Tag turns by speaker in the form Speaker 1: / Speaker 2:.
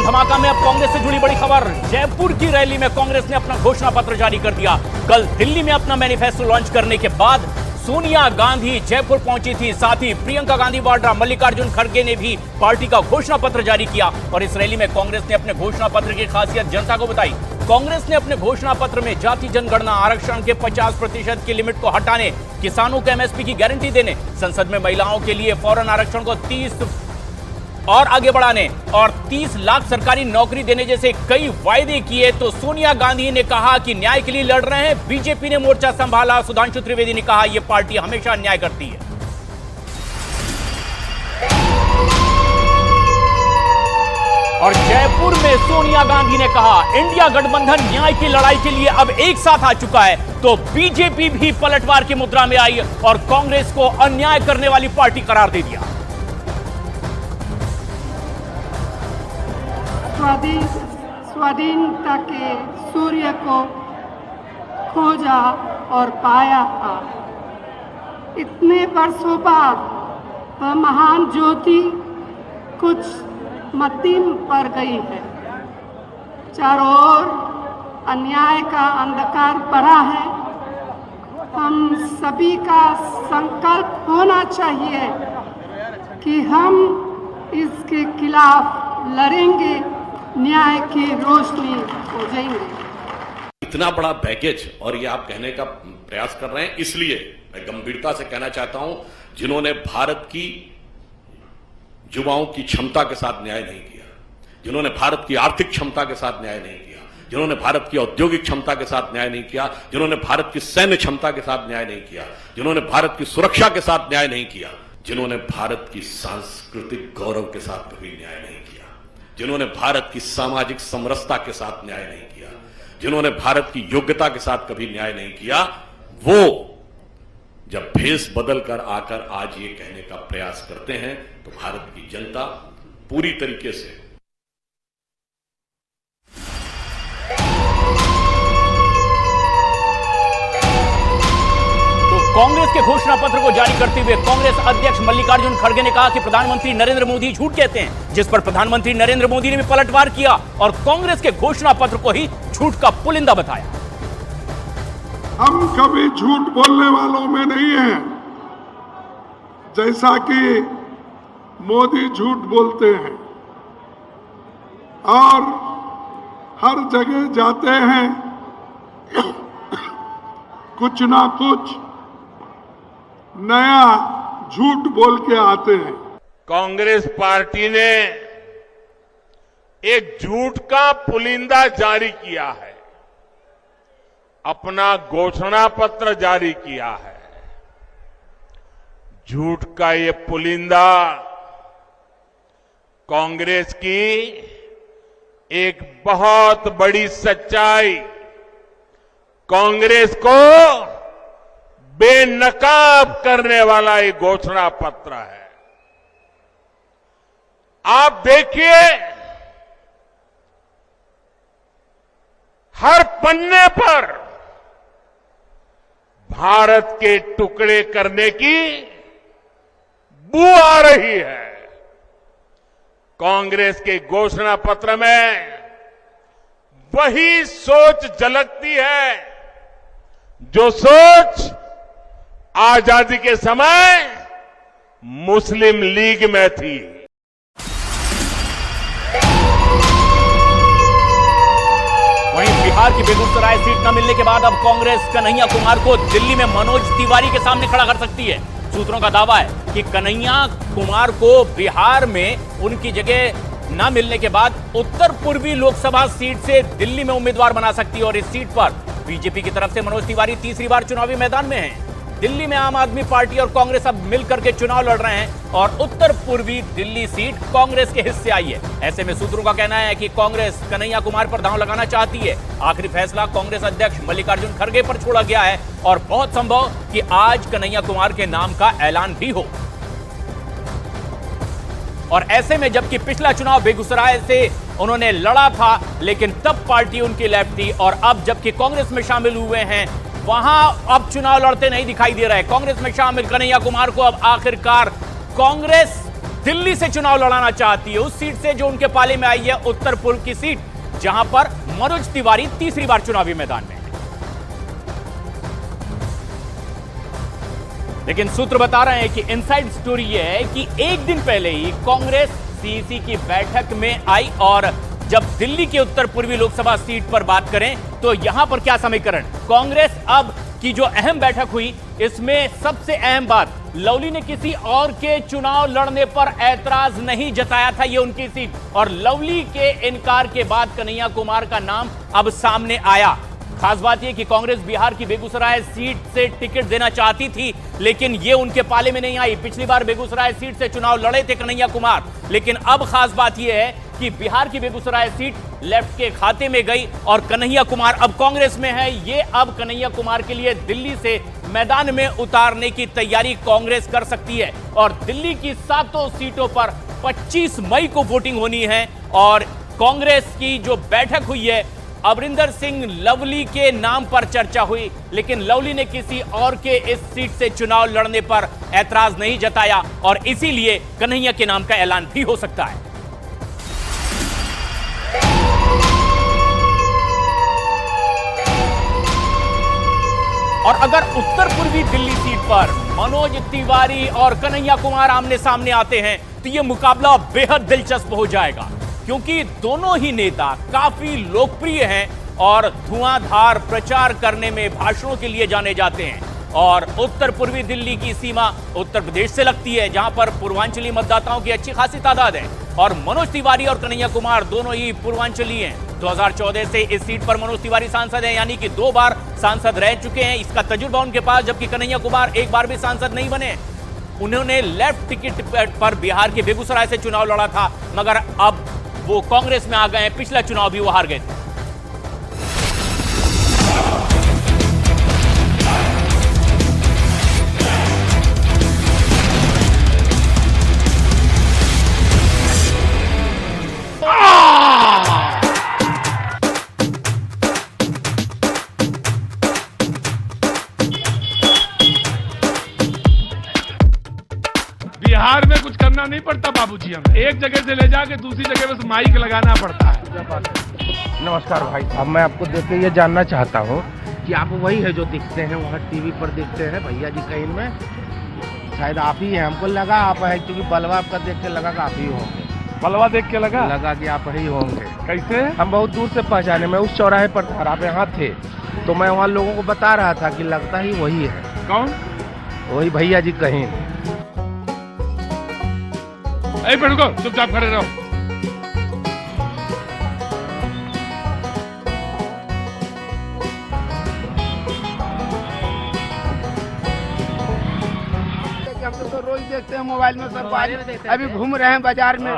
Speaker 1: धमाका में अब कांग्रेस से जुड़ी बड़ी खबर। जयपुर की रैली में कांग्रेस ने अपना घोषणा पत्र जारी कर दिया। कल दिल्ली में अपना मैनिफेस्टो लॉन्च करने के बाद सोनिया गांधी जयपुर पहुंची थी। साथ ही प्रियंका गांधी वाड्रा, मल्लिकार्जुन खड़गे ने भी पार्टी का घोषणा पत्र जारी किया और इस रैली में कांग्रेस ने अपने घोषणा पत्र की खासियत जनता को बताई। कांग्रेस ने अपने घोषणा पत्र में जाति जनगणना, आरक्षण के 50% की लिमिट को हटाने, किसानों को एमएसपी की गारंटी देने, संसद में महिलाओं के लिए फौरन आरक्षण को 30 और आगे बढ़ाने और 30 लाख सरकारी नौकरी देने जैसे कई वायदे किए। तो सोनिया गांधी ने कहा कि न्याय के लिए लड़ रहे हैं। बीजेपी ने मोर्चा संभाला। सुधांशु त्रिवेदी ने कहा यह पार्टी हमेशा न्याय करती है। और जयपुर में सोनिया गांधी ने कहा इंडिया गठबंधन न्याय की लड़ाई के लिए अब एक साथ आ चुका है। तो बीजेपी भी पलटवार की मुद्रा में आई और कांग्रेस को अन्याय करने वाली पार्टी करार दे दिया।
Speaker 2: स्वाधीनता के सूर्य को खोजा और पाया था। इतने वर्षों बाद वह महान ज्योति कुछ मद्दिम पड़ गई है। चारों ओर अन्याय का अंधकार पड़ा है। हम सभी का संकल्प होना चाहिए कि हम इसके खिलाफ लड़ेंगे, न्याय की रोशनी हो जाएंगे।
Speaker 3: इतना बड़ा पैकेज और ये आप कहने का प्रयास कर रहे हैं, इसलिए मैं गंभीरता से कहना चाहता हूं, जिन्होंने भारत की युवाओं की क्षमता के साथ न्याय नहीं किया, जिन्होंने भारत की आर्थिक क्षमता के साथ न्याय नहीं किया, जिन्होंने भारत की औद्योगिक क्षमता के साथ न्याय नहीं किया, जिन्होंने भारत की सैन्य क्षमता के साथ न्याय नहीं किया, जिन्होंने भारत की सुरक्षा के साथ न्याय नहीं किया, जिन्होंने भारत की सांस्कृतिक गौरव के साथ कभी न्याय नहीं किया, जिन्होंने भारत की सामाजिक समरसता के साथ न्याय नहीं किया, जिन्होंने भारत की योग्यता के साथ कभी न्याय नहीं किया, वो जब भेष बदल कर आकर आज ये कहने का प्रयास करते हैं तो भारत की जनता पूरी तरीके से
Speaker 1: कांग्रेस के घोषणा पत्र को जारी करते हुए कांग्रेस अध्यक्ष मल्लिकार्जुन खड़गे ने कहा कि प्रधानमंत्री नरेंद्र मोदी झूठ कहते हैं, जिस पर प्रधानमंत्री नरेंद्र मोदी ने भी पलटवार किया और कांग्रेस के घोषणा पत्र को ही झूठ का पुलिंदा बताया।
Speaker 4: हम कभी झूठ बोलने वालों में नहीं हैं, जैसा कि मोदी झूठ बोलते हैं और हर जगह जाते हैं कुछ ना कुछ नया झूठ बोल के आते हैं।
Speaker 5: कांग्रेस पार्टी ने एक झूठ का पुलिंदा जारी किया है, अपना घोषणा पत्र जारी किया है। झूठ का ये पुलिंदा कांग्रेस की एक बहुत बड़ी सच्चाई, कांग्रेस को बेनकाब करने वाला एक घोषणा पत्र है। आप देखिए, हर पन्ने पर भारत के टुकड़े करने की बू आ रही है। कांग्रेस के घोषणा पत्र में वही सोच झलकती है जो सोच आजादी के समय मुस्लिम लीग में थी।
Speaker 1: वहीं बिहार की बेगूसराय सीट न मिलने के बाद अब कांग्रेस कन्हैया कुमार को दिल्ली में मनोज तिवारी के सामने खड़ा कर सकती है। सूत्रों का दावा है कि कन्हैया कुमार को बिहार में उनकी जगह न मिलने के बाद उत्तर पूर्वी लोकसभा सीट से दिल्ली में उम्मीदवार बना सकती है और इस सीट पर बीजेपी की तरफ से मनोज तिवारी तीसरी बार चुनावी मैदान में हैं। दिल्ली में आम आदमी पार्टी और कांग्रेस अब मिलकर के चुनाव लड़ रहे हैं और उत्तर पूर्वी दिल्ली सीट कांग्रेस के हिस्से आई है। ऐसे में सूत्रों का कहना है कि कांग्रेस कन्हैया कुमार पर दांव लगाना चाहती है। आखिरी फैसला कांग्रेस अध्यक्ष मल्लिकार्जुन खड़गे पर छोड़ा गया है और बहुत संभव कि आज कन्हैया कुमार के नाम का ऐलान भी हो। और ऐसे में जबकि पिछला चुनाव बेगूसराय से उन्होंने लड़ा था, लेकिन तब पार्टी उनकी लेफ्ट थी और अब जबकि कांग्रेस में शामिल हुए हैं, वहां अब चुनाव लड़ते नहीं दिखाई दे रहे। कांग्रेस में शामिल कन्हैया कुमार को अब आखिरकार कांग्रेस दिल्ली से चुनाव लड़ाना चाहती है, उस सीट से जो उनके पाले में आई है, उत्तर पूर्व की सीट, जहां पर मनोज तिवारी तीसरी बार चुनावी मैदान में है। लेकिन सूत्र बता रहे हैं कि इनसाइड स्टोरी यह है कि एक दिन पहले ही कांग्रेस सीईसी की बैठक में आई और जब दिल्ली के उत्तर पूर्वी लोकसभा सीट पर बात करें तो यहां पर क्या समीकरण, कांग्रेस अब की जो अहम बैठक हुई, इसमें सबसे अहम बात, लवली ने किसी और के चुनाव लड़ने पर ऐतराज नहीं जताया था, यह उनकी सीट, और लवली के इनकार के बाद कन्हैया कुमार का नाम अब सामने आया। खास बात यह कि कांग्रेस बिहार की बेगूसराय सीट से टिकट देना चाहती थी, लेकिन यह उनके पाले में नहीं आई। पिछली बार बेगूसराय सीट से चुनाव लड़े थे कन्हैया कुमार, लेकिन अब खास बात यह है कि बिहार की बेगूसराय सीट लेफ्ट के खाते में गई और कन्हैया कुमार अब कांग्रेस में है। ये अब कन्हैया कुमार के लिए दिल्ली से मैदान में उतारने की तैयारी कांग्रेस कर सकती है और दिल्ली की 7 सीटों पर 25 मई को वोटिंग होनी है। और कांग्रेस की जो बैठक हुई है, अमरिंदर सिंह लवली के नाम पर चर्चा हुई, लेकिन लवली ने किसी और के इस सीट से चुनाव लड़ने पर ऐतराज नहीं जताया और इसीलिए कन्हैया के नाम का ऐलान भी हो सकता है। और अगर उत्तर पूर्वी दिल्ली सीट पर मनोज तिवारी और कन्हैया कुमार आमने सामने आते हैं तो यह मुकाबला बेहद दिलचस्प हो जाएगा, क्योंकि दोनों ही नेता काफी लोकप्रिय हैं और धुआंधार प्रचार करने में भाषणों के लिए जाने जाते हैं। और उत्तर पूर्वी दिल्ली की सीमा उत्तर प्रदेश से लगती है, जहां पर पूर्वांचली मतदाताओं की अच्छी खासी तादाद है और मनोज तिवारी और कन्हैया कुमार दोनों ही पूर्वांचली हैं। 2014 से इस सीट पर मनोज तिवारी सांसद हैं, यानी कि 2 बार सांसद रह चुके हैं, इसका तजुर्बा उनके पास, जबकि कन्हैया कुमार एक बार भी सांसद नहीं बने। उन्होंने लेफ्ट टिकट पर बिहार के बेगूसराय से चुनाव लड़ा था, मगर अब वो कांग्रेस में आ गए हैं, पिछला चुनाव भी वो हार गए थे।
Speaker 6: बिहार में कुछ करना नहीं पड़ता बाबूजी, हमें एक जगह से ले जाके दूसरी जगह बस माइक लगाना पड़ता है।
Speaker 7: नमस्कार भाई साहब, मैं आपको देख के ये जानना चाहता हूँ कि आप वही है जो दिखते हैं वहाँ टीवी पर दिखते हैं भैया जी कहीं में, शायद आप ही हैं, हमको लगा आप है, क्योंकि बलवा आपका देख के लगा कि आप ही होंगे।
Speaker 6: बलवा देख के लगा
Speaker 7: कि आप ही होंगे।
Speaker 6: कैसे?
Speaker 7: हम बहुत दूर से पहचाने, मैं उस चौराहे पर था, आप यहाँ थे, तो मैं वहाँ लोगों को बता रहा था कि लगता ही वही है।
Speaker 6: कौन?
Speaker 7: वही भैया जी कहीं।
Speaker 6: रुको, चुपचाप खड़े रहो।
Speaker 7: हम तो रोज देखते हैं मोबाइल में, सब अभी घूम रहे हैं बाजार में,